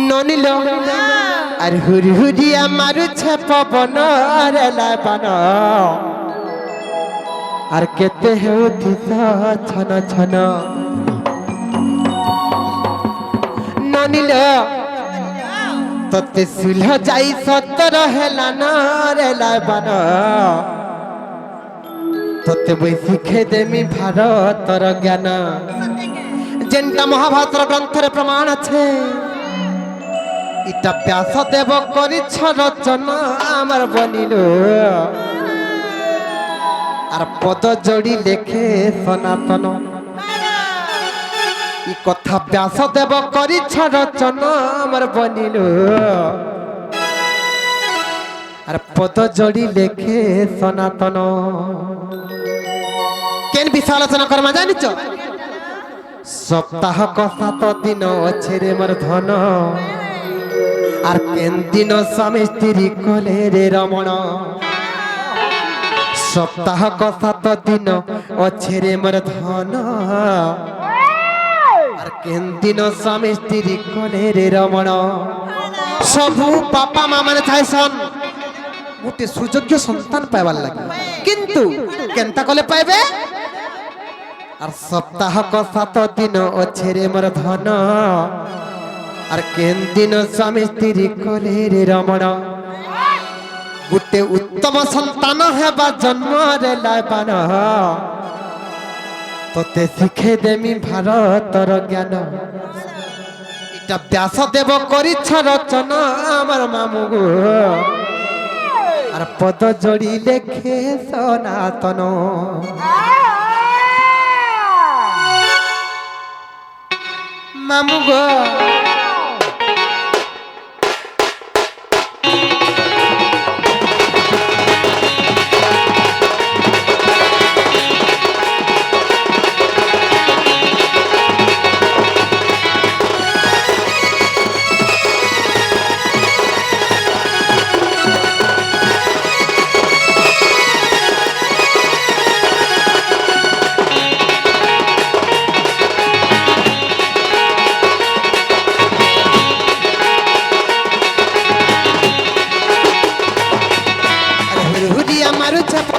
ননিল আর হুরি হুরিয়া মারুছে পবন রে লাবন আর কেতে হেউথিস ছন ছন ননিল তোতে সুলহ যাই সতর হেলান রে লাবন তোতে বই শিখে দেমি ভারতর জ্ঞান যেটা মহাভারত গ্রন্থরে প্রমাণ আছে ইটা ব্যাসদেব করিছ রচনা আমার বনিল আর পদ যোড়ি লেখে সনাতন ই কথা ব্যাসদেব করিছ রচনা আমার বনিল আর পদ যোড়ি লেখে সনাতন কেন বিষয় আলোচনা করমা জানিছ সপ্তাহ সাত দিন আছে রে মোর ধন আর কেন দিন স্বামী স্ত্রী কলে রে রমণ সপ্তাহ সাত দিন আছে রে মোর ধন আর কেন দিন স্বামী স্ত্রী কলে রে রমণ সবু বাপা মা মানে চাইছন গোটে সুযোগ্য সন্তান পাইবার লাগে কিন্তু কেনতা কলে পাইবে আর সপ্তাহ সাত দিন আছে রে মোর ধন আর কেন দিন স্বামী স্ত্রী কলে রে রমণ গোটে উত্তম সন্তান হেবা জন্ম রে লাইবান তোতে শিখে দেমি ভারতর জ্ঞান এটা ব্যাসদেব করিছ রচনা আমার মামু গো আর পদ যোড়ি লেখে সনাতন মামু গো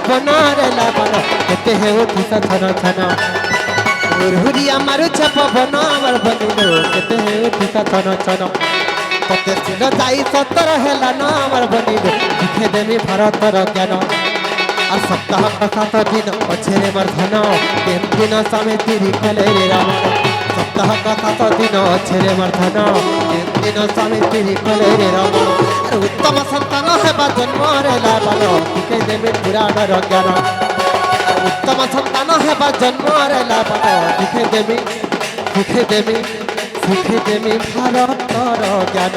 বনরে লাবন কেতে হেউথিস ছন ছন হুরিয়া মারুছে পবন আমার বনিল কেতে হেউথিস ছন ছন তোতে ছিল যাই সতর হেলান আমার বনিল শিখে দেমি ভারতর জ্ঞান আর সপ্তাহ সাত দিন আছে রে মোর ধন কেন দিন স্বামী স্ত্রী কলে রে রমণ সপ্তাহ সাত দিন আছে রে মোর ধন কেন দিন স্বামী স্ত্রী কলে রে রমণ আর উত্তম সন্তান হেবা জন্ম রে লাবন শিখে দেমি পুরাণর জ্ঞান আর উত্তম সন্তান হেবা জন্ম রে লাবন শিখে দেমি ভারতর জ্ঞান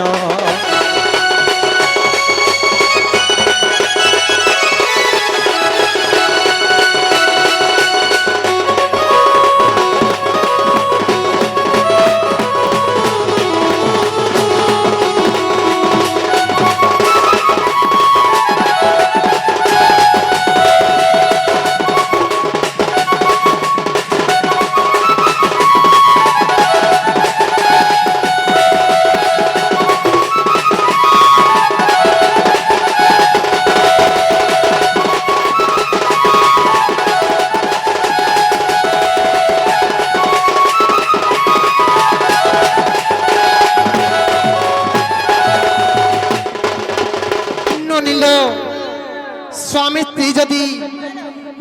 स्वामी स्त्री जदि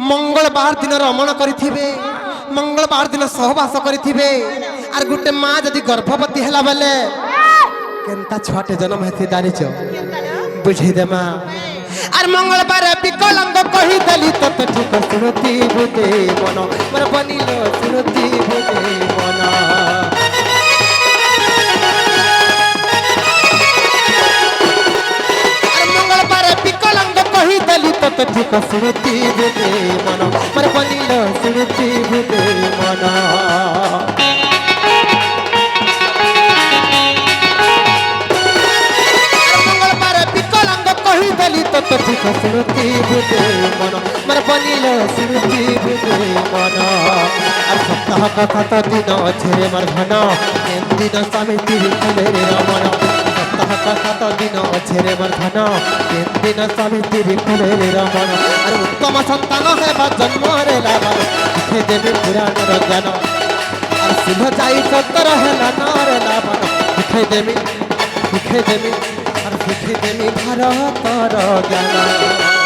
मंगलवार दिन रमण करिथिबे मंगलवार दिन सहवास करिथिबे आर गुटे माँ जदि गर्भवती हैला बेले केनता छटे जन्म हेथि दारिच बुझी दे माँ आर मंगलवार विकलांग कहि देली तत ठीक सुनती बुदे मन मोर बनिलो सुनती बुदे मन तत ठीक सुनती बुदे मन मोर बनिलो सुनती बुदे मन मंगलवार विकलांग कहि देली तत ठीक सुनती बुदे मन मोर बनिलो सुनती बुदे मन আর সপ্তাহ କଥା ତ ଦିନ ଅଛରେ ମୋର ଧନ ଦିନ ସ୍ୱାମୀ ସ୍ତ୍ରୀ କଲେ ରେ ରମଣ କଥା ତ ଦିନ ଅଛରେ ମୋର ଧନ ଦିନ ସ୍ୱାମୀ ସ୍ତ୍ରୀ କଲେ ରେ ରମଣ ଆରେ ଉତ୍ତମ ସନ୍ତାନ ହେବା ଜନ୍ମରେ ଲାଭ ଶିଖେ ଦେବି ପୁରାଣର ଜ୍ଞାନ আর সিংহ যাই সত্তর হেলা নরে লাভন শিখে দেবি আর শিখে দেবি ভারতর জ্ঞান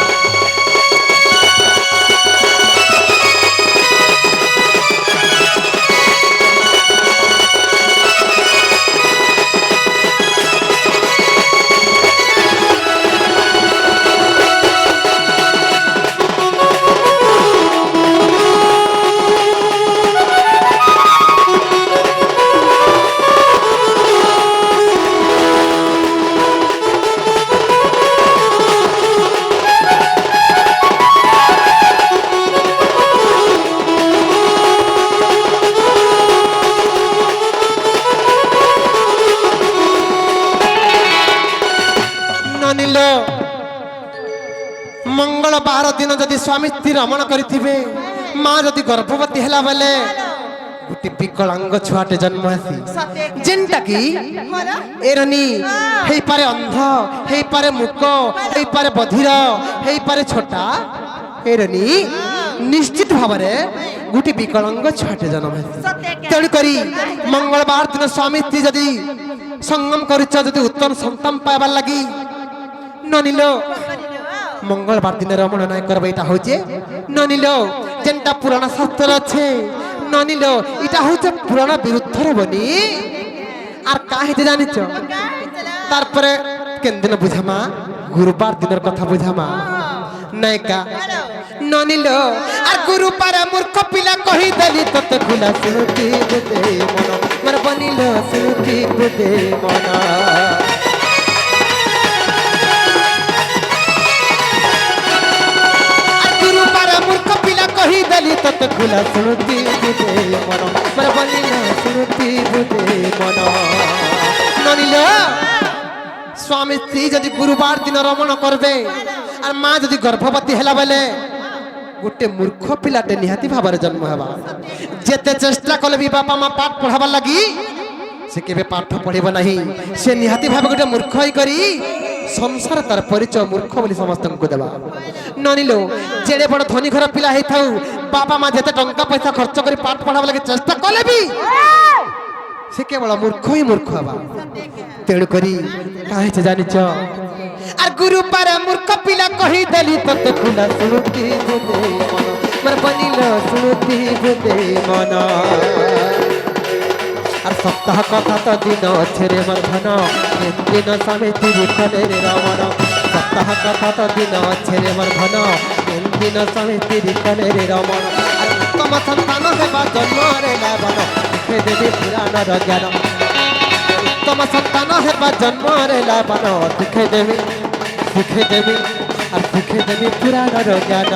मंगलवार दिन जदि स्वामी स्त्री रमण करिथिबे माँ जदि गर्भवती हैला बेले गुटी विकलांग छुआटे जन्म आसी जेनटा की एरनी हेई पारे अंध हेई पारे मूक हेई पारे बधिर हेई पारे छोटा एरनी निश्चित भाव रे गुटी विकलांग छुआटे जन्म आसी तेणु करी मंगलवार दिन स्वामी स्त्री जदि संगम करिछ जदि उत्तम संतान पाइबार लागि ननिलो मंगलवार दिन रमण नाय करबे इटा होचे ननिलो जेनटा पुराना शास्त्र আছে ननिलो इटा होचे पुराना विरुद्ध रे बनी आर काहे जे जानिछ तार परे केन दिन बुझामा गुरुवार दिनर कथा बुझामा नायका ननिलो आर गुरुवार मूर्ख पिला कहि देली तते खुला सुनती दे मन मर बनिलो सुनती दे मन कही दली तत खुला सुनती बुझे मन पर बनिला सुनती बुझे मन ननिलो स्वामी स्त्री जदि गुरुवार दिन रमण करबे और माँ जदि गर्भवती हैला बेले गोटे मूर्ख पिलाटे निहाती भाବରେ जन्म हेबा जेते चेष्टा कले भी बापा माँ पाठ पढ़ाबा लगी से केबे पाठ पढ़िबो नाही से निहाती भाबे गोटे मूर्ख होई करी संसार तार परिचय मूर्ख बोली समस्त को देवा ननिलो जेड़े बड़ धनी घर पिला हे थाउ बापा माँ जेते टंका पैसा खर्च करी पाठ पढ़ाबा लगे चेष्टा कले भी से केवल मूर्ख ही मूर्ख हबा तेणु करी काहे से जानिछ आर गुरु पर मूर्ख पिला कहि देली तते खुला सुनती बुदे मन मर बनिलो सुनती बुदे मन আর সপ্তাহ কথা তো দিন ছেড়ে মর ধন দিন স্বামী স্ত্রী কলে রে রমণ সপ্তাহ কথা তো দিন ছেড়ে মর ধন দিন স্বামী স্ত্রী কলে রে রমণ আর উত্তম সন্তান হেবা জন্ম রে লাভন শিখে দেবি পুরাণর জ্ঞান উত্তম সন্তান হেবা জন্ম রে লাভন শিখে দেবি আর শিখে দেবি পুরাণর জ্ঞান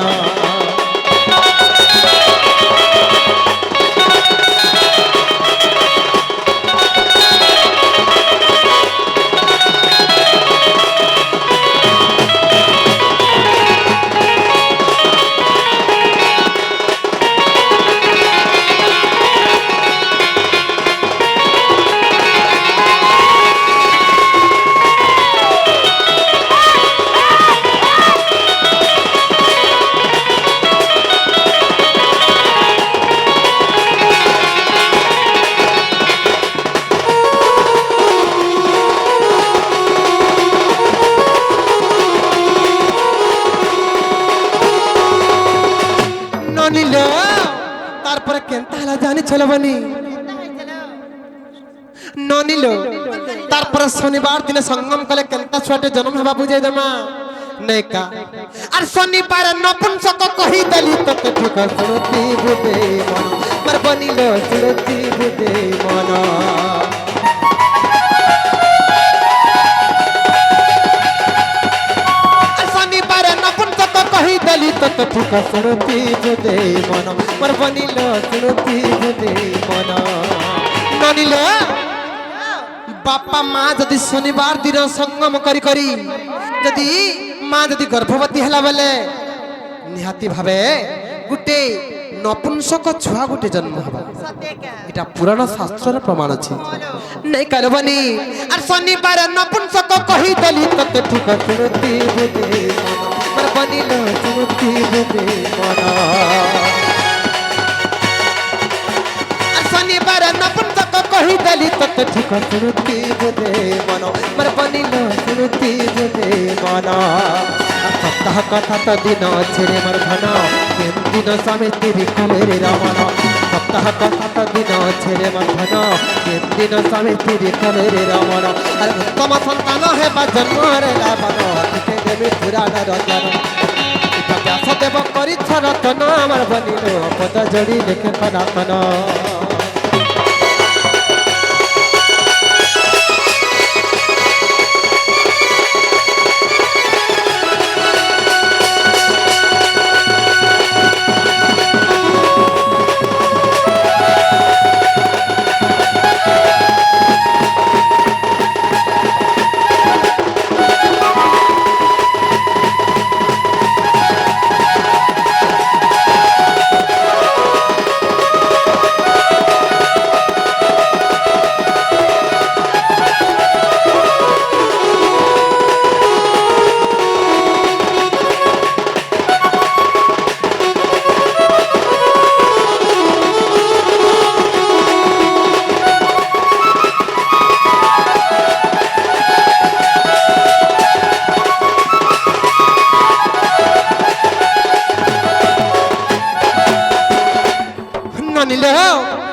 ननिलो तारपर शनिवार दिन संगम कले केनता छुआटे जन्म हेबा बुझे देमा नैका आर शनिवार नपुंसक कहि देली तते ठिक सुनती बुदे मन मर बनिलो सुनती बुदे मन शनिवार नपुंसक कहि देली तते ठिक सुनती बुदे मन मर बनिलो सुनती बुदे मन ननिलो बापा माँ जदि शनिवार दिन संगम करी करी जदि माँ जदि गर्भवती हैला बेले निहाती भावे गुटे নপুংসক ছুয়া গোটে জন্ম হবা এটা পুরাণ শাস্ত্রের প্রমাণ আছে নাই কারবানি আর শনিবার নপুংসক কহি দেলি ততে ঠিক শুনতি বুঝে মন বনিল শুনতি বুঝে মন আর শনিবার নপুংসক কহি দেলি ততে ঠিক শুনতি বুঝে মন মন বনিল শুনতি বুঝে মন সপ্তাহ কথা তো দিন ছেড়ে মর ধন দিন স্বামী স্ত্রী কলের রমন সপ্তাহ কথা তো দিন ছেড়ে মর ধন দিন স্বামী স্ত্রী কলের রমন আর উত্তম সন্তান হেবা জন্মরে রাবণ দেবী পুরাণ রচন ব্যাসদেব করিছ রচন আমার বনিল পদ যোড়ি লেখে সনাতন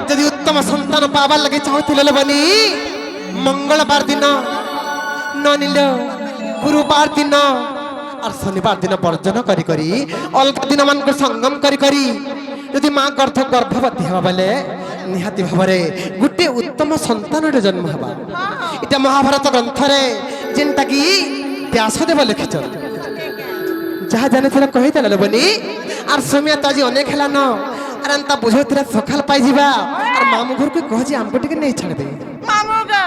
যদি উত্তম সন্তান পাবার লাগে চাহুলে বনি মঙ্গলবার দিন নিল গুরুবার দিন আর শনিবার দিন বর্জন করি করি অল্প দিন মান সঙ্গম করি করি যদি মা গর্ভবতী হবা বেলে নিহাতি ভাবে গোটে উত্তম সন্তানর জন্ম হবা এটা মহাভারত গ্রন্থরে যেটা কি ব্যাসদেব লিখিছেন যাহা জানিছিল কহিদেলে বনি আর সময় তো আজ অনেক হেলান আর তা বুঝাউଥିଲା সকাল পাই ଯିବା আর মামু ঘরকে কহছি আমকো টিকে নেই ছাড় দে মামু গো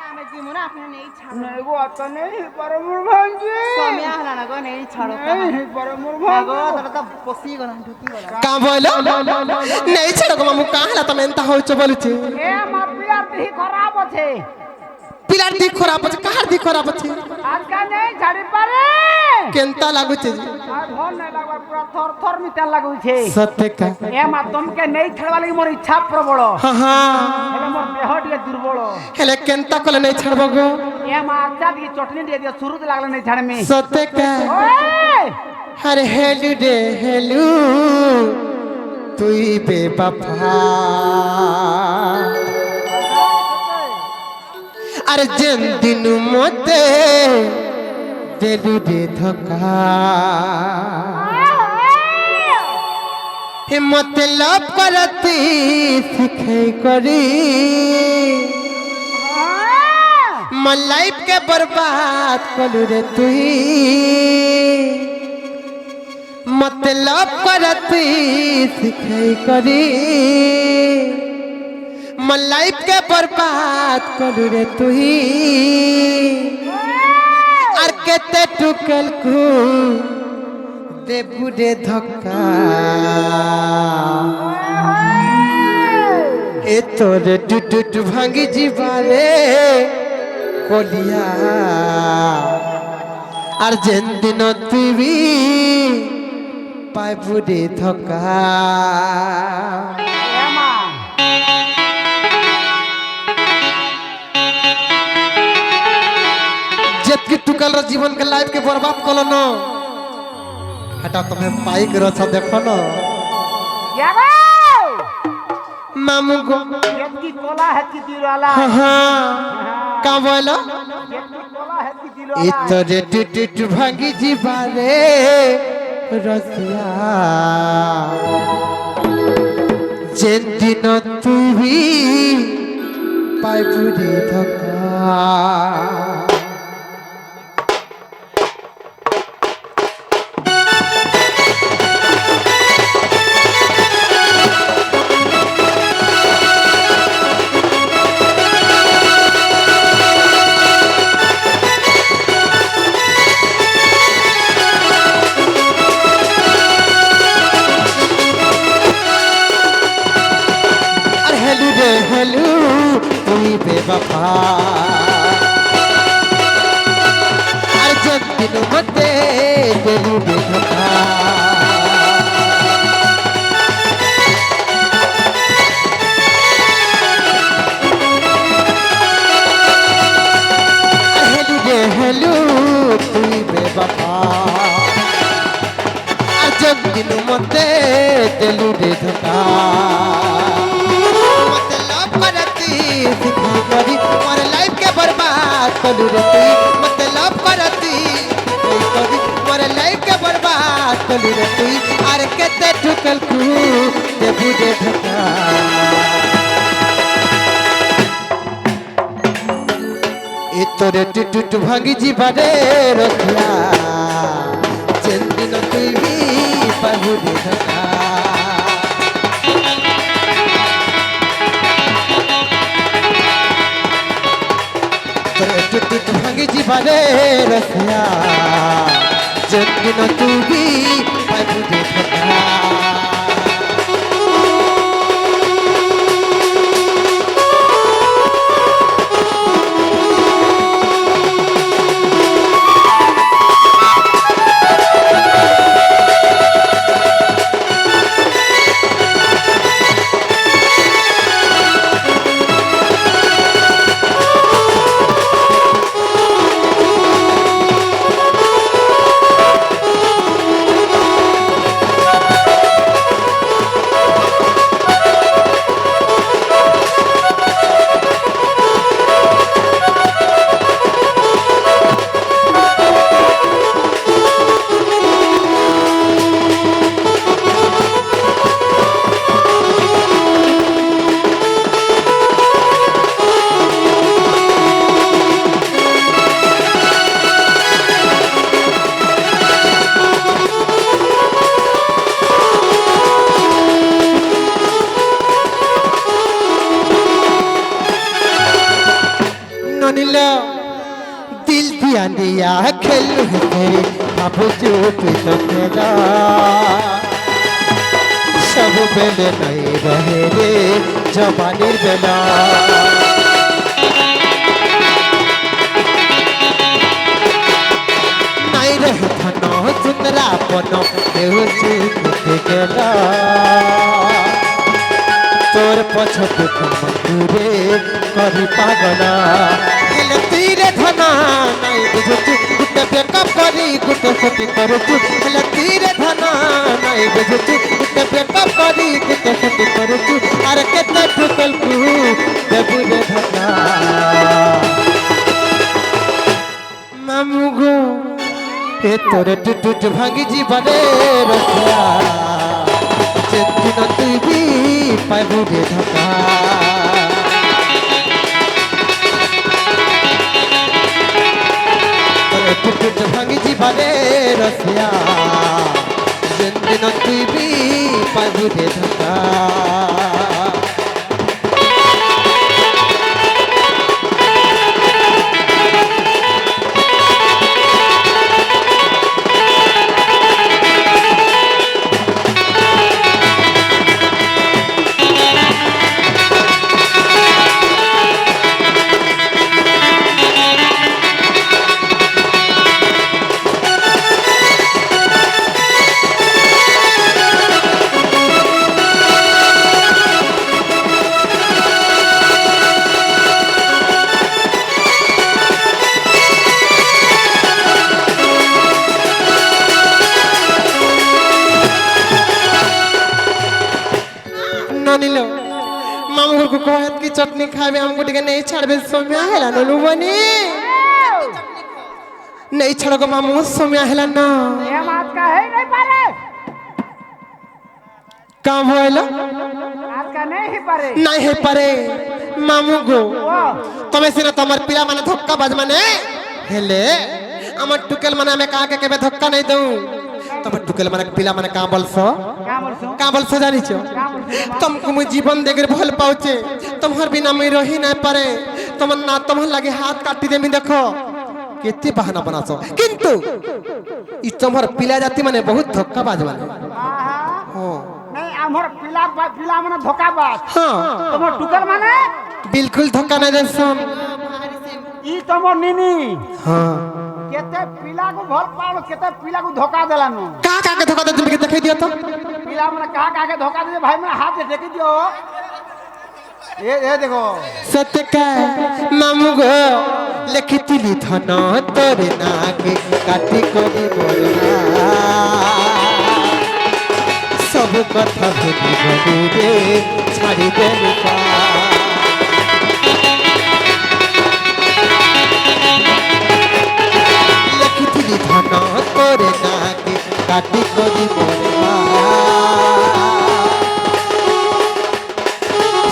আমি জিমুনা আপনি নেই ছাড় নেই গো আতা নেই পরমুর ভাঞ্জি সময় হলা না গো নেই ছাড়ো নেই পরমুর ভাঞ্জি গো তোরা তো পসি গলা ঢুকি গলা কা বইল নেই ছাড় গো মামু কা হলা তুমি এন্তা হইছ বলছি এ মা পিলার দেহি খরাপ আছে পিলার দিক খরাপ আছে কাহার দিক খরাপ আছে আজকা নেই ছাড়ি পারে কেনতা লাগুছে আর ভল নাই লাগবার পুরা থর থর মিটার লাগুছে সত্যি কা এ মা তোমকে নেই ছাড়বা লাগি মোর ইচ্ছা প্রবল হ্যাঁ হ্যাঁ হেলে মোর দেহ টিকে দুর্বল হেলে কেনতা কলে নেই ছাড়ব গো এ মা আচ্ছা দিয়ে চটনি দিয়ে দিয়া শুরু লাগলে নেই ছাড়মি সত্যি কা ওই আরে হেলু রে হেলু তুই বেবফা আরে যেন দিন মতে দেলু রে ধোকা হে মতলব করতি শিখাই করি মন লাইফ के बर्बाद कलू रे तुई मतलब करती सिखाई करी मन लाइफ के बर्बाद कलू रे तुई আর কেতে টুকেল কু দেবু রে ধক্কা এ তোর টুটুট ভাঙ্গি জিবারে কলিয়া আর যেন দিন তুই পাইবু রে ধক্কা এ মা যেতকি টুকাল জীবন के लाइफ के बर्बाद कलो न हटा तुम्हें पाई के रछ देखो न याबो मामू को की कोला है की दिलवाला हाँ का बोलो की कोला है की दिलवाला इतरे टुटुट भांगी जीवारे रसिया जेन दिन तुई पाइबु रे धक्का তুই বেবফা আর যেদিন মতে দিলু বেধকা হেলু রে হেলু তুই বেবফা আর যেদিন মতে দিলু বেধকা करी और लाइफ के बर्बाद कलू रे तू मतलब करती करी और लाइफ के बर्बाद कलू रे तू अरे केते ठुकल कू दे बुदे धक्का ए तोरे टुट भांगी जी बारे रखिया चंदिन तू भी पाहु दे धक्का टुट भांगी जीवारे रसिया जन्दिन तू भी पाबु देखा दिल दिया दिया खेलू तेरे बाबू चुप तो तेरा सब बेले नहीं रहे रे जवानी बेला नहीं रहे धनो सुंदरा बनो देव चुप गेला तोर पछते मंदुरे करी पागला हेले तीरे धना नहीं बुझतु गुटे बेकअप करी गुटे सती करतु हेले तीरे धना नहीं बुझतु गुटे बेकअप करी गुटे सती करतु अरे केते ठुकल कु देबु रे धना मामू गो ए तोरे टुट भांगी जीवने रखिया चेतना तू भी पाबु रे धका टुट भांगी जीवने रसिया चेतना तू भी पाबु रे धका निलो मामू को कहत की चटनी खावे हमको टिके नहीं छाड़बे सोम्या हेला ननु बनी नहीं छड़को मामू सोम्या हेला ना ये बात का है नहीं पारे काम होइला आज का नहीं पारे नहीं है पारे मामू गो तमे सिना तमर पिला माने धक्का बाज माने हेले हमर टुकेल माने हमें कहा के केबे धक्का नहीं दऊ तमर टुकेल माने पिला माने का बोलसो का बोलसो जानी छो तुमको मुझे जीवन देकर भल पाउचे तुम्हार बिना मैं रही नहीं पारे तुम ना तुम्हार लगे हाथ काटी दे मी देखो केते बहाना बनासो किंतु ई तुम्हार पिला जाति माने बहुत धक्का बाज माने नहीं আমার পিলা মানে ধোকাবাজ हाँ তোমার টুকার মানে बिल्कुल धोखा नहीं देसन ই তোমার নিনি हाँ কেতে পিলাକୁ ଭଲ ପାଉନ କେତେ ପିଲାକୁ ଧୋକା ଦେଲାନୁ का के धोखा दे तुम के दिखाई दिया तो ପିଲା ମାନେ କାହା ଧୋକା ଦେ ଭାଇ ମାନେ ହାତ ଦେଖି ଦିଅ ଏ ଦେଖो सत्य का मामू गो लिखितिली धन तोरे नाके काटी कोनी मोरला सब कथा भूली गलू रे छाड़ी देलु पा लिखितिली धन तोरे नाके काटी कोनी मोरला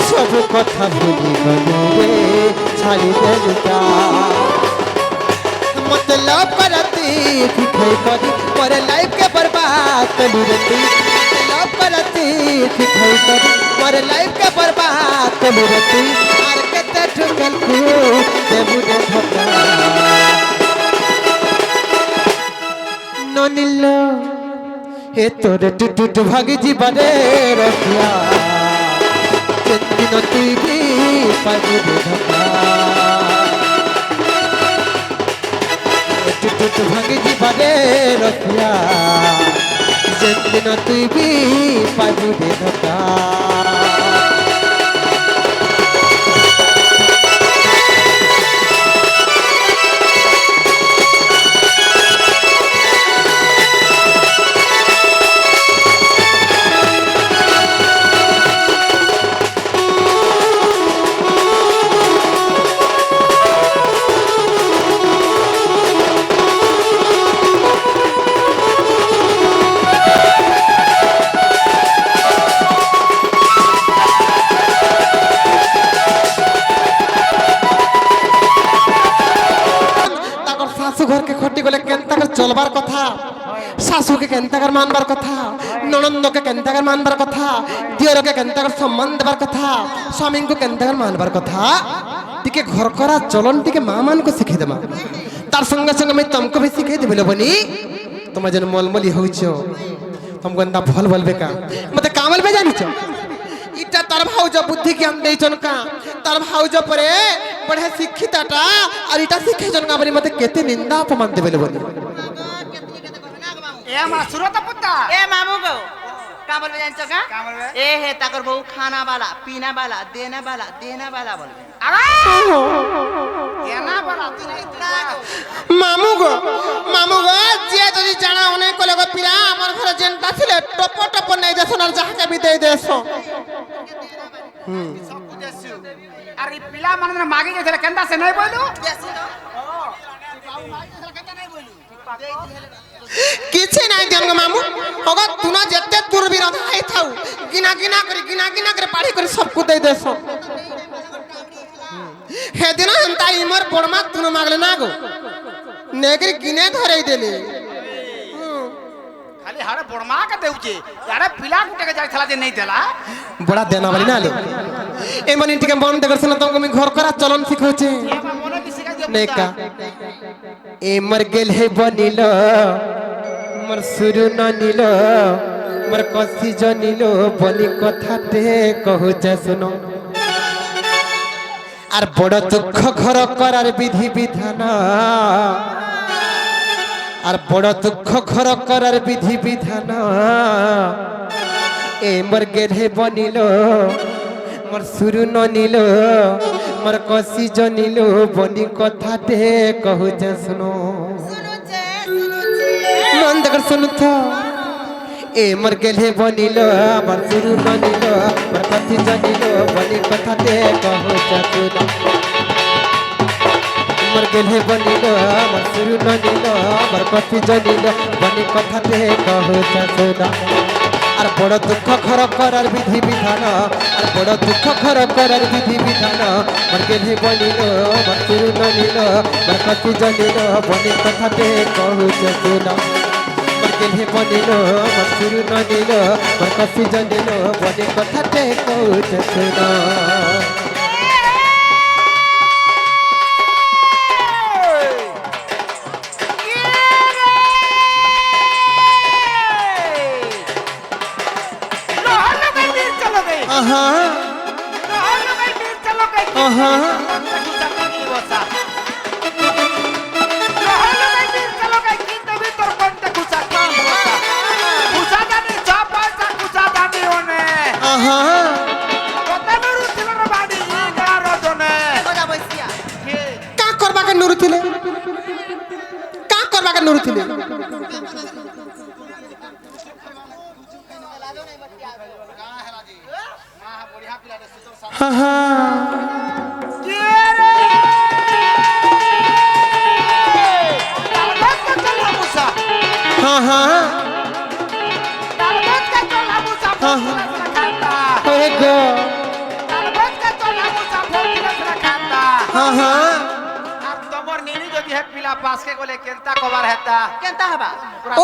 सब कथा भूली गलू रे छाड़ी देलु पा मतलब करती दिखाई करी मोर लाइफ के बर्बाद कलू रे तू मतलब करती दिखाई करी मोर लाइफ के बर्बाद कलू रे तू आर केते ठुकल तू दे मुझे धोखा ननिलो हे तोरे टुटुट भागी जीवने रखिया दिन तू भी पागी धोखा टुट भागी जीवने रखिया दिन तू भी पागी धोखा घर के खटी गले केनताकर चलबार कथा शाशु के केनताकर मानबार कथा ननंद के केनताकर मानबार कथा दियर के केनताकर सम्मान देबार कथा स्वामी को केनताकर मानबार कथा टिके घर करा चलन टिके मां मान को सिखे देमा तार संग संग मैं तुमको भी सिखे देबे बनी तुम जन मलमली होइछो तुम गंदा भल बोलबे का मते कामल बे जानिछो इटा तार भाउज बुद्धि ज्ञान देइछन का तार भाउज परे बड़े शिक्षिताटा और इटा शिखे जन का बनी मते केते निंदा अपमान देबे बनी ए मा सुरत पुत्ता ए मामू गो का बोलबे जानछो का ए हे ताकर बहु खाना वाला पीना वाला देना वाला बोलबे अरे केना बड़ा तू इतना मामू गो जे जदी जाना ओने कोले गो पिला हमर घर जेनता छिले टप टप नै देसन और जाके भी दे देसो सब देसु अरे पिला मन मागे जे केंदा से नहीं बोलू किछि नै देम मामू होगा तुना जत्ते दूर विरोध आइ थाउ गिना गिना करे पाड़ी करे सब को दे देसो हे दिन हंता इमर बड़मा तुन मागले ना गो नेगरी गिने धरै देले खाली हारे बड़मा के देउचे यारे पिला गुटे के जाय थला जे नहीं देला बड़ा देना वाली ना ले ए मनी टिके बंद करसन तुमको मैं घर करा चलन सिखौचे मोने भी सिखा दियो नेका ए मर गेल है बनिलो मर सुरु न निलो मर कसी जनिलो बनी कथा ते कहूचे सुनो আর বড় দুঃখ ঘর করার বিধি বিধান আর বড় দুঃখ ঘর করার বিধি বিধান এ মোর গেলে বনিল মোর সুরু ননিল মোর কষি জনিল বনি কথাতে কহুছে শুনো মন দেখর শুনুথ ए मर गेले बनिल मर सुरु ननिल मर कथि जनिल बनि कथा ते कहू चतुर मर गेले बनिल मर सुरु ननिल मर कथि जनिल बनि कथा ते कहू चतुर আর বড় দুঃখ ঘর করার বিধি বিধান আর বড় দুঃখ ঘর করার বিধি বিধান মর গেলে বনিল মর সুরু ননিল মর কথি জনিল বনি কথা ते कहू चतुर गेले बनिलो मर सुरु ननिलो मर कसी जनिलो बनि कथा ते कहूछ सुनो लोहन বসা লহলো গাই বীর চলো গাই কিন্তু ভিতর কোনতে কুচা কাম বসা কুচা জানি সব পয়সা কুচা জানি ওনে আহা কত নুরু ছিল রে বাড়ি 11 জনে কথা বসিয়া কা করবাকে নুরু থিলে কা করবাকে নুরু থিলে আহা কে রে তালবাত কা চলা মুসা আহা তালবাত কা চলা মুসা খাতা ওরে গো তালবাত কা চলা মুসা ফোকিলা খাতা আহা আর তোমার নিনি যদি হে পিলা পাসকে গলে কেনতা কবার হেতা কেনতা হবা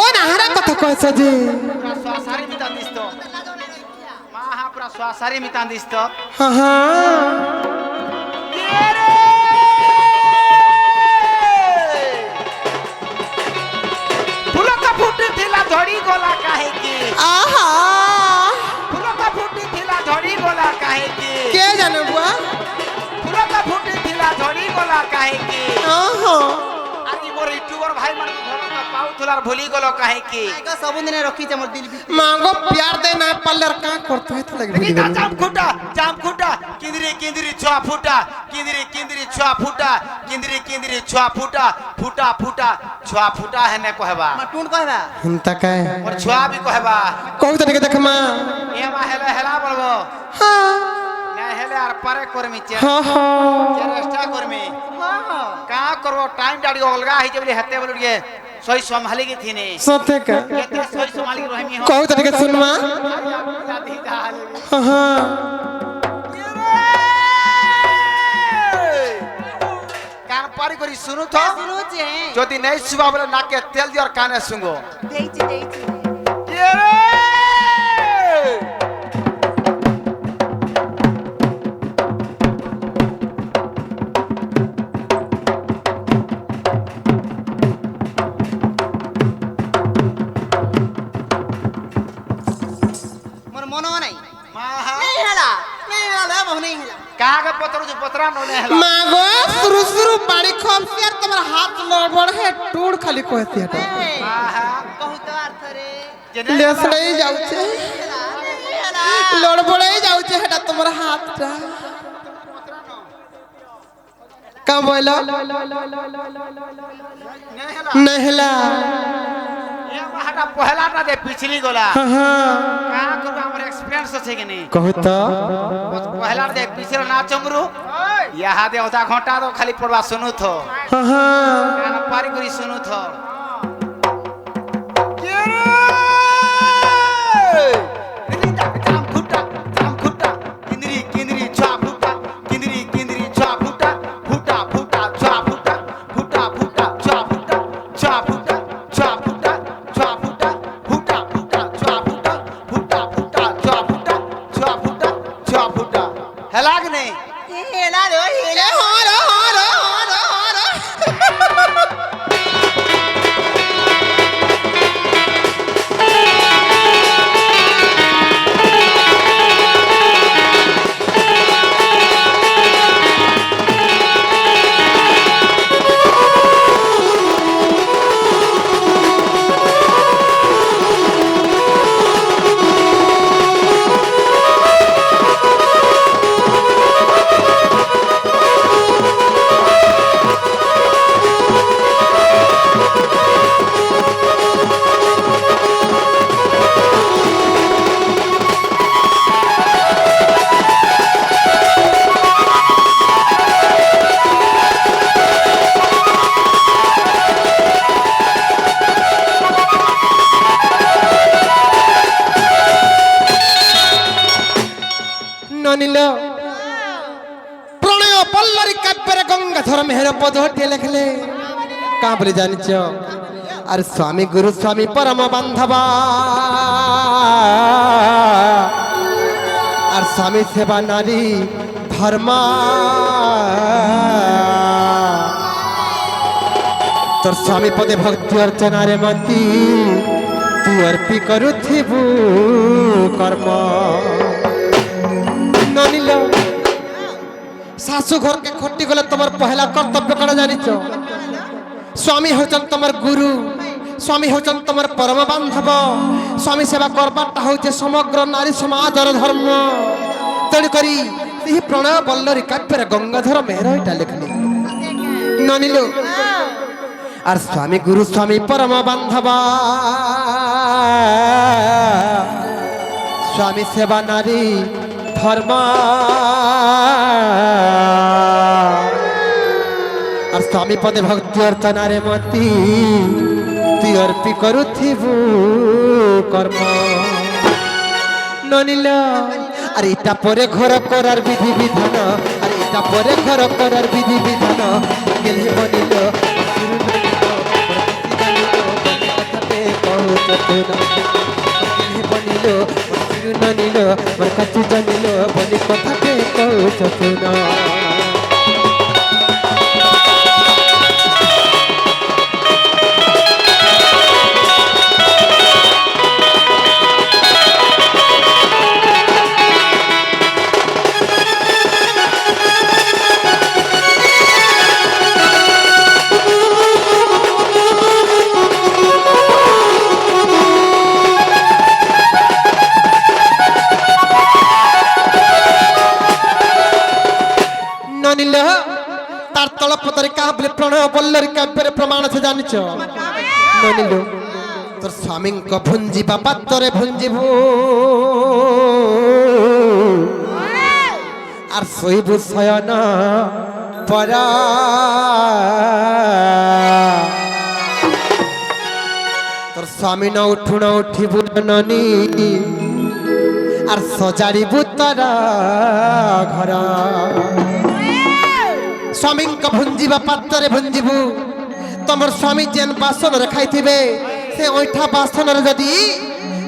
ও নাহারা কথা কইছ যে পুরা সোয়াসারি মিতান দিস্তো মাহা পুরা সোয়াসারি মিতান দিস্তো আহা কে রে ফুল কা ফুটি থিলা ধড়ি গলা কাহে কি আহা ফুল কা ফুটি থিলা ধড়ি গলা কাহে কি কে জানে বুয়া ফুল কা ফুটি থিলা ধড়ি গলা কাহে কি আহা আরে মোর ইউটিউবার ভাই মান ঘর কা পাউ থুলার ভুলি গলো কাহে কি আইগো সবুদিনে রখিছে মোর দিল ভিতরে মাগো প্यार दे ना पल्लर का करतो है तो लग দেখি না জাম খুঁটা কিন্দিরি কিন্দিরি ছোয়া ফুটা কিন্দিরি কিন্দিরি ছোয়া ফুটা কিন্দিরি কিন্দিরি ছোয়া ফুটা ফুটা ফুটা ছোয়া ফুটা হেনে কহবা আমার টুন কইবা हंता का মোর ছোয়া भी কহবা कहू तने देख मा এমা হেলা হেলা বলবো हां না হেলে আর পারে করমি हां हां চেষ্টা করমি হ্যাঁ কা করবো টাইম ডাড়ি অলগা হইছে বলি হেতে বলি গে সই সম্ভালি গে থিনে सत्य का কেতে সই সম্ভালি গে রহিমি कहू तने सुन मा हां কান পারি করি শুনু তো শুনুছে যদি নেই শুবা বলে নাকে তেল দিও আর কানে শুঙ্গো দেইছি দেইছি মোর মনো নাই মাহা নেই হেলা বহু নেই হেলা কাগে পতর যে পতরা ননে হেলা मागो शुरू शुरू बाड़ी खप से यार तुम्हारा हाथ लड़बड़ है टूड़ खाली कहती है মাহা कहू तो अर्थ रे लेस नहीं जाऊ छे हेला हेला लड़बड़े जाऊ छे हटा तुम्हारा हाथ टा का बोलो नहला এ মাহাটা পহলা না দে পিছলি গলা हां हां কা করব আমার এক্সপেরিয়েন্স আছে কি নি कहू तो পহলা দে পিছল না চমরু ইহা দে ওটা ঘন্টা তো খালি পড়বা শুনু থো हां हां কান পারি করি শুনু থো হেলাগ নেই हेला रे हेला हारो हारो हारो हारो ननिल प्रणय पल्लरी काव्यर गंगाधर मेहर पदटे लिखले का बोले जानिच अरे स्वामी गुरु स्वामी परम बांधवा और स्वामी सेवा नारी धर्म तोर स्वामी पदे भक्ति अर्चना रे मती तू अर्पी करुथिबु कर्म ननिल শাশু ঘরকে খটি গলে তোমার পহেলা কর্তব্য করা জানিছ স্বামী হচ্ছেন তোমার গুরু স্বামী হচ্ছেন তোমার পরম বান্ধব স্বামী সেবা করবারটা হচ্ছে সমগ্র নারী সমাজর ধর্ম তেণুকরি এই প্রণয় বল্লরী কাব্যের গঙ্গাধর মেহর এটা লেখলি ননিল আর স্বামী গুরু স্বামী পরম বান্ধব স্বামী সেবা নারী ধর্ম আর স্বামী পদে ভক্তি অর্চনারে মতি তুই অর্পি করুথিবু কর্ম ননিল আর এটা পরে ঘর করার বিধি বিধান আর এটা পরে ঘর করার বিধি বিধান গেলে বনিল বনিল ননিল মোর কাছে জানিল বলি কথাতে কৌছ না তার তলপতরে কাবলে প্রণয় বল্লরী কাব্যের প্রমাণ আছে জানিছ ননিল তোর স্বামীঙ্ক ভুঞ্জিবা পাত্রে ভুঞ্জিবু আর শৈবু শয়ন পরা তোর স্বামী ন উঠুণ উঠিবু ননি আর সজাড়িবু তারা ঘর স্বামীঙ্ক ভুঞ্জিবা পাত্রে ভুঞ্জিবু তোমার স্বামী যেন বাসনরে খাইথিবে সে ওইঠা বাসনরে যদি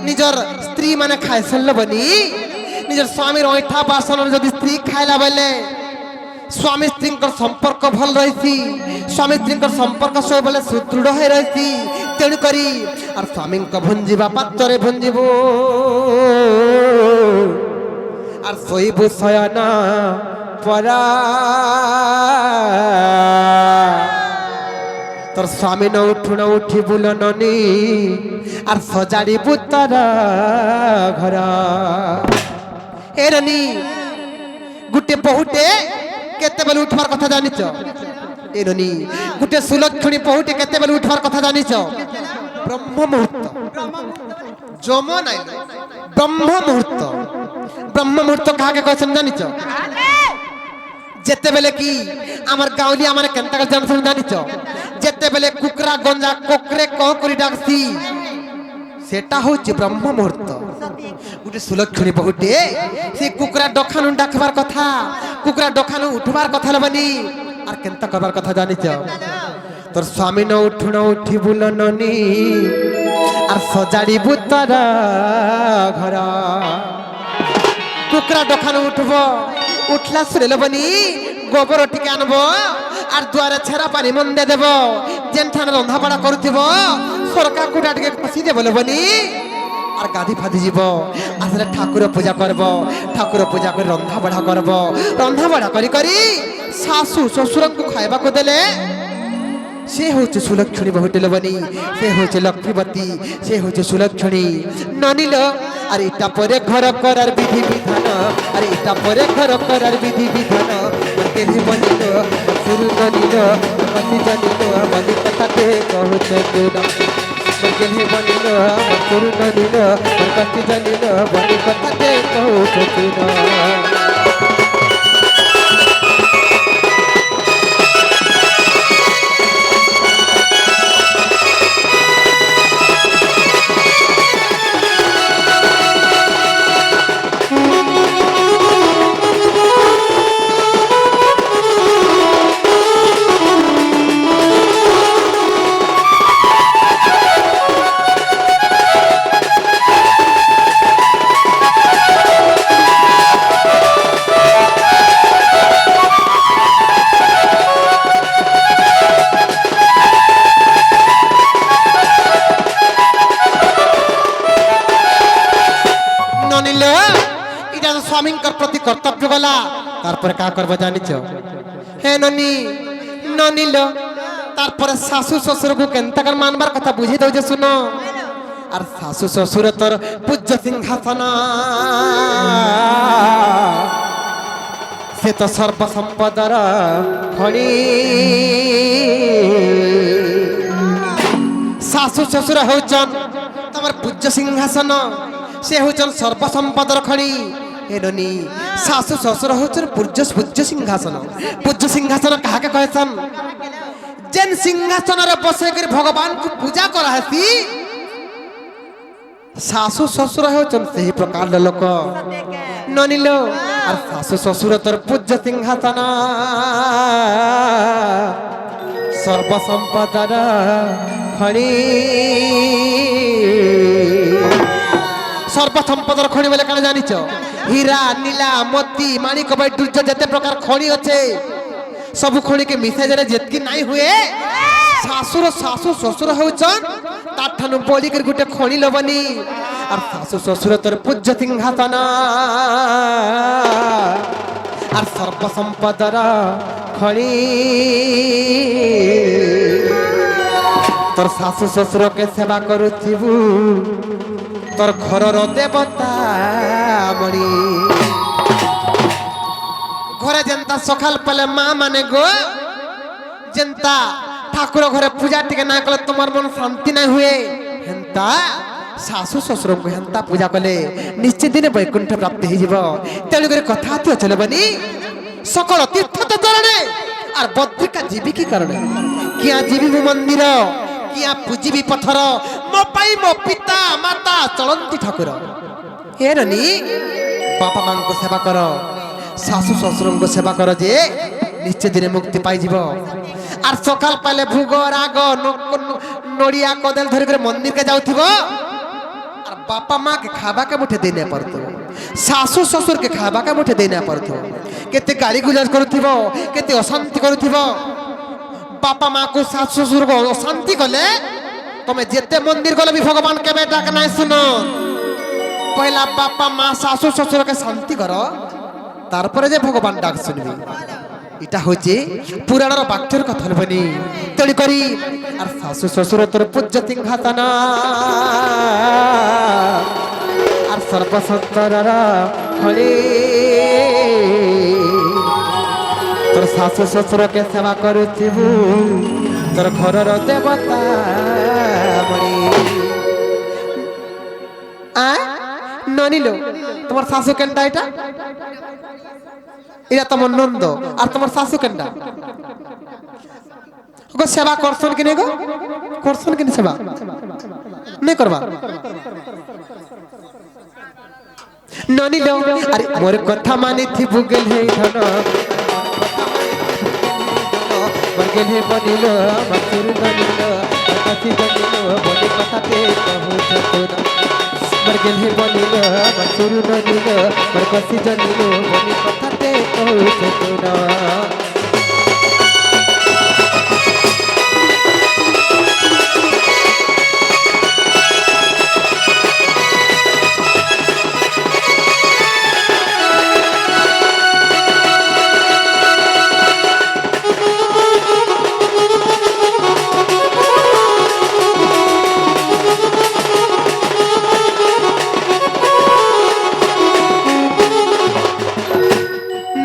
নিজর স্ত্রী মানে খাই সারলবনি নিজর স্বামীর ওইঠা বাসনরে যদি স্ত্রী খাইলা বেলে স্বামী স্ত্রীঙ্কর সম্পর্ক ভাল রয়েছি স্বামী স্ত্রীঙ্কর সম্পর্ক সবলে সুদৃঢ় হয়ে রয়েছি তেণু করি আর স্বামীঙ্ক ভুঞ্জিবা পাত্রে ভুঞ্জিবু আর শৈবু শয়না পরা তোর স্বামী ন উঠুণ উঠি বুল ননি আর সজাড়িবু তারা ঘর এ রনি গুটে বহুটে কেতেবেলে উঠবার কথা জানিছ এ রনি গুটে সুলক্ষণী বহুটে কেতেবেলে উঠবার কথা জানিছ ব্রহ্ম মুহূর্ত যম নাই ব্রহ্ম মুহূর্ত ব্রহ্ম মুহূর্ত কাকে কইছেন জানিছ যেতেবেলে কি আমার গাঁওলি আমার কেনতা জানছেন জানিছ যেতেবেলে কুকরা গঞ্জা কোকরে ক করি ডাকছি সেটা হচ্ছে ব্রহ্ম মুহূর্ত গোটে সুলক্ষণী বহুটে সে কুকরা ডখানু ডাকবার কথা কুকরা ডখানু উঠবার কথা লবনি আর কেনতা করবার কথা জানিছ তোর স্বামী ন উঠুণ উঠি বুল ননি আর সজাড়িবু তারা ঘর কুকরা ডখানু উঠব উঠলা শুনে লবনি গোবর টিকে আনব আর দুয়ারে ছেঁড়া পানি মন্দে দেব যেনঠানে রন্ধাবড়া করুথিব সরকার কুটা টিকে কষি দেব লবনি আর গাধি ফাধি যাব আসলে ঠাকুর পূজা করব ঠাকুর পূজা করে রন্ধাবড়া করব রন্ধাবড়া করি করি শাশু শ্বশুরଙ୍କୁ খাইବାକୁ দেলে সে হচ্ছে সুলক্ষণী বহুটে লবনি সে হচ্ছে লক্ষ্মীবতী সে হচ্ছে সুলক্ষণী ননিল আর এটা পরে ঘর করার বিধি বিধান আর এটা পরে ঘর করার বিধি বিধান কেহি বনিল শুরু ননিল মতি জানিল বনি কথাতে কহুছে গুণ কেহি বনিল শুরু ননিল মতি জানিল বনি কথাতে কহুছে গুণ তারপরে কা করবো জানিছ হে ননি ননিল তারপরে শাশু শ্বশুরকে কেনতাকার মানবার কথা বুঝি দউছে শুনো আর শাশু শ্বশুর তোর পূজ্য সিংহাসন সে তো সর্বসম্পদর খনি শাশু শ্বশুর হউছন তোমার পূজ্য সিংহাসন সে হউছন সর্বসম্পদর খনি এননি শাশু শ্বশুর হউছন পূজ্য সিংহাসন কাহাকে কহেছন যেন সিংহাসনের বসে করে ভগবান কু পূজা করা হেসি শাশু শ্বশুর হউছন সেই প্রকার লোক ননিল আর শাশু শ্বশুর তোর পূজ্য সিংহাসন সর্বসম্পদর খনি সর্বসম্পদর খনি বলে কেন জানিছ হীরা নীলা মোতি মানিক বৈডুর্য যেতে প্রকার খনি আছে সবু খনিকে মিশাই দেলে যেতকি নাই হুয়ে শাশুর শাশু শ্বশুর হউছন তার ঠানু বলি করে গোটে খনি লবনি আর শাশু শ্বশুর তোর পূজ্য সিংহাসন আর সর্বসম্পদর খনি তোর শাশু শ্বশুরকে সেবা করুথিবু তোর ঘরর দেবতা মরি ঘরে যেন্তা সকাল পেলে মা মানে গো যেন্তা ঠাকুর ঘরে পূজা টিকে না কলে তোমার মন শান্তি না হুয়ে হেন্তা শাশু শ্বশুরকে হেন্তা পূজা কলে নিশ্চিত দিনে বৈকুণ্ঠ প্রাপ্তি হয়ে যাব তেণু করে কথা তো চলবনি সকল তীর্থ তো চরণে আর বদ্রিকা জীবী কি কারণে কিয়া জীবী মন্দির কিয়া পূজিবি পথর মো পাই মো পিতা মাতা চলন্তি ঠাকুর হে রনি বাপা মাঙ্কু সেবা কর শাশু শ্বশুরঙ্কু সেবা কর যে নিশ্চয় দিনে মুক্তি পাই যাব আর সকাল পাইলে ভোগ রাগ নড়িয়া কদল ধরে করে মন্দিরকে যাউথিব আর বাপা মা কে খাবাকে মুঠে দেই না পড়তো শাশু শ্বশুর কে খাবাকে মুঠে দেই না পড়তো কেতে গালি গুলাজ করুথিব কেতে অশান্তি করুথিব বাপা মা কো শাশু শ্বশুর কো অশান্তি কলে তুমি যেতে মন্দির গলে বি ভগবান কেবে ডাক নাই শুনো পয়লা বাপা মা শাশু শ্বশুর কে শান্তি কর তারপরে যে ভগবান ডাক শুনবি এটা হচ্ছে পুরাণর বাক্যের কথা বলি তেণু করি আর শাশু শ্বশুর তোর পূজ্য সিংহাসন আর সর্বসন্তরর খনি তোর শাশু শ্বশুরকে সেবা করুথিবু তোর ঘরর দেবতা মরি ননিল তোমার শাশু কেনটা এটা এটা তোমার নন্দ আর তোমার শাশু কেনটা গো সেবা করছন কিনে গো করছন কিনে সেবা নাই করবা ননিল আরে মোর কথা মানিথিবু গেল হে ধন বরগেল হে বনিল মথুর ননিল কাছি বনিল বলি কথাতে কহু যতনা বরগেল হে বনিল মথুর ননিল বরকাছি জনিল বলি কথাতে কহু যতনা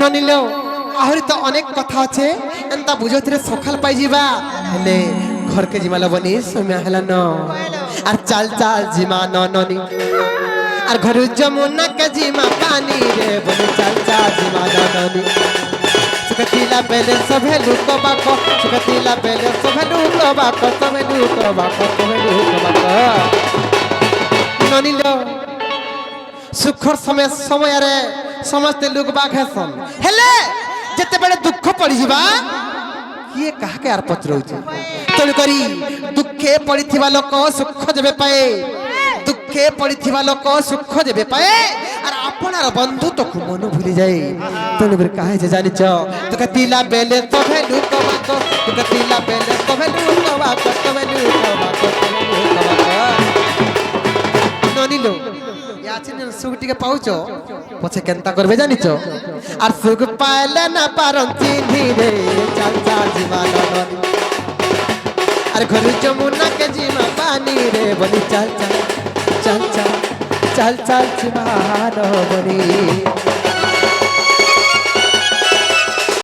ননিল আহরি তো অনেক কথা আছে এন্তা বুঝোতিরে সকাল পাই যাবা হেলে ঘরকে জিমাল বনি সময় হেলা ন আর চাল চাল জিমা ননি আর ঘর যমুনা কে জিমা পানি রে বনি চাল চাল জিমা ননি সুকতিলা বেলে সবে লুক বাকো সুকতিলা বেলে সবে লুক বাকো সবে লুক বাকো সবে লুক বাকো ননিল সুখর সমୟରେ ସମସ୍ତେ ଲୋକ ବାଗ ହେସନ୍ ହେଲେ ଯେତେବେଳେ ଦୁଃଖ ପଡ଼ିଯିବା କିଏ କାହାକେ ଆର ପଚରଉଛି ତେଣୁ କରି ଦୁଃଖେ ପଡ଼ିଥିବା ଲୋକ ସୁଖ ଯେବେ ପାଏ ଦୁଃଖେ ପଡ଼ିଥିବା ଲୋକ ସୁଖ ଯେବେ ପାଏ আর আপনার বন্ধু তো মন ভুলে যায় তেণু করে কাহে যে জানিছ তোকে দিলা বেলে তবে লুক বাকো তোকে দিলা বেলে তবে লুক বাকো তবে লুক বাকো তবে লুক বাকো ননিল আছেন সুখ টিকে পাউছ পছে কেনতা করবে জানিছ আর সুখ পাইলে না পারন চিনি রে চাল চাল জীবন আর ঘর যমুনা के जीमा पानी रे बनी चल चल चल चल चल चल जीवन बनी